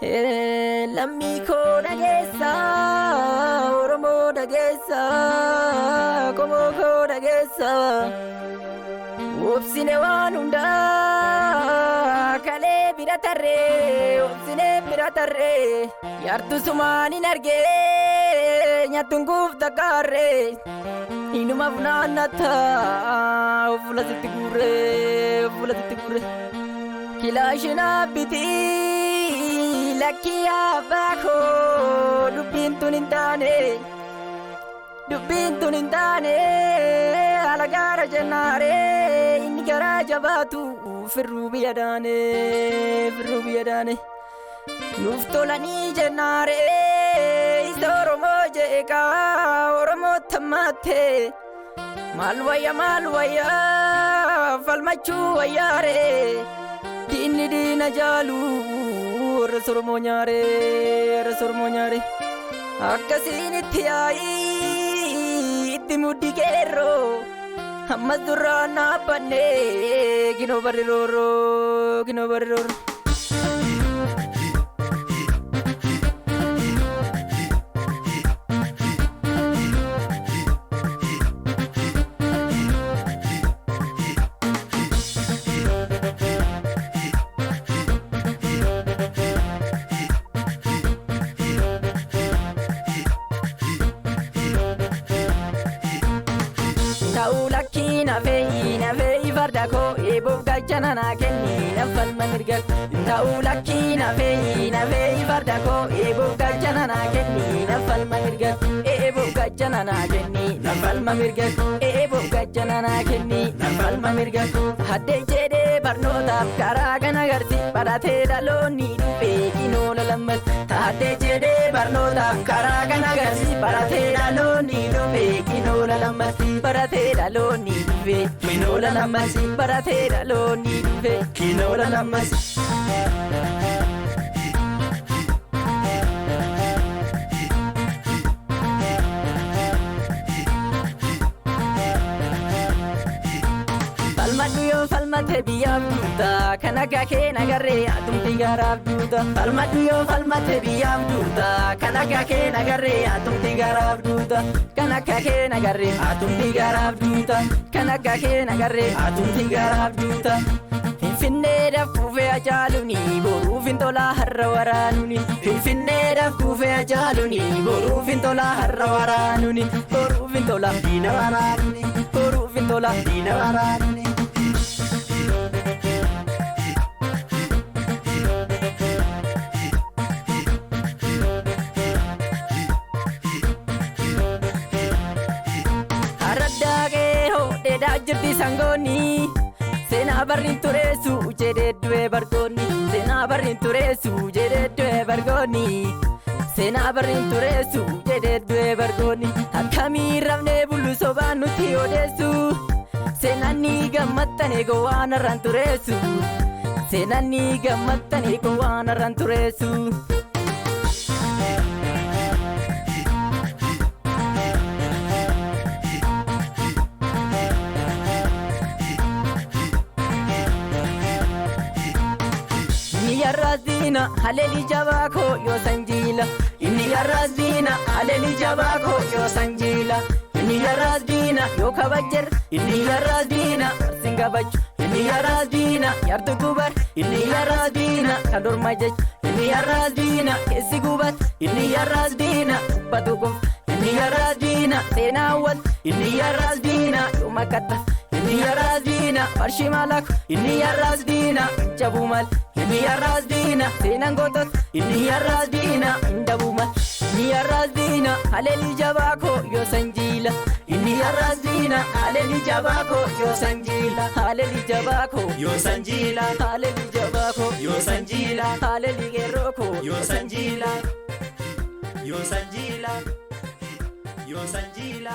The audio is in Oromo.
Lammii koo dhageessa Oromoo dhageessa Qomoo koo dhageessa obsine waan hundaa kalee bira tarree obsine bira tarree yaartu sumaan hin argee nyaattuun guufta gaarree inuma funaannata ofula sitti gurre kilaashina bitii lakkii abbaa koo dubbiin tun hin taane ala gaara jennaare inni garaa jabaatu firruu biyya daane nuuf tolanii jennaare isa Oromoo jeeqaa Oromoo tammaatte maal wayya falmachuu wayyaare diinni diina jaalu warra Oromoo nyaare akkasiin itti yaa'ii itti muddi qeerroo ammas duraan naabbanne ginoo barri roorroo. Taulaki na vei vardako ebo gajana na kenni na falma mirgal. Taulaki na vei vardako ebo gajana na kenni na falma mirgal. Ebo gajana na kenni na falma mirgal. Ebo gajana na kenni na falma mirgal. Hadde jede barnota karagana garti parate daloni dupe inola lammas. Hadde jede barnota karagana garti parate daloni dupe inola lammas. Parate daloni dupe inola lammas. Parate daloni dupe inola lammas. Falmadhuyo falmate biyyaaf duuta kan akka kee nagarree atumti garaaf duuta. Falmadhuyo falmate biyyaaf duuta kan akka kee nagarree atumti garaaf duuta. Kan akka kee nagarree atumti garaaf duuta. Kan akka kee nagarree atumti garaaf duuta. Finfinneedhaaf kuufee ajaaluni boruuf hin tolaa har'a waraanuni. Finfinneedhaaf kuufee ajaaluni boruuf hin tolaa har'a waraanuni. Boruuf hin tolaa diina waraanuni. Boruuf hin tolaa diina waraanuni. Araddaaqee hodheedhaa jirti sangoonni. Seenaa barriin tureessu jedhee du'ee bargoonni. Seenaa barriin tureessu jedhee du'ee bargoonni. Seenaa barriin tureessu jedhee du'ee bargoonni. Akkamii rafnee bullu sobaan nutti odeessu. Seenaan ni gammattane gowwaan irraan tureessu. Seenaan ni gammattane gowwaan irraan tureessu. Yarrazina haleli jabako yo sanjila. Inni yarrazina haleli jabako yo sanjila. Inni yarrazina yo kabajer. Inni yarrazina singabaj. Inni yarrazina yartu kubar. Inni yarrazina kadur majaj. Inni yarrazina kesi kubat. Inni yarrazina batukum. Inni yarrazina tenawat. Inni yarrazina yo makata. Inni yarrazina marshimalak. Inni yarrazina jabumal. Inni yarrazina seenaan gootot. Inni yarrazina indabumal. Inni yarrazina haleli jabako yo sanjila. Inni yarrazina haleli jabako yo sanjila. Haleli jabako yo sanjila. Haleli jabako yo sanjila. Haleli geroko yo sanjila. Yo sanjila. Yo sanjila.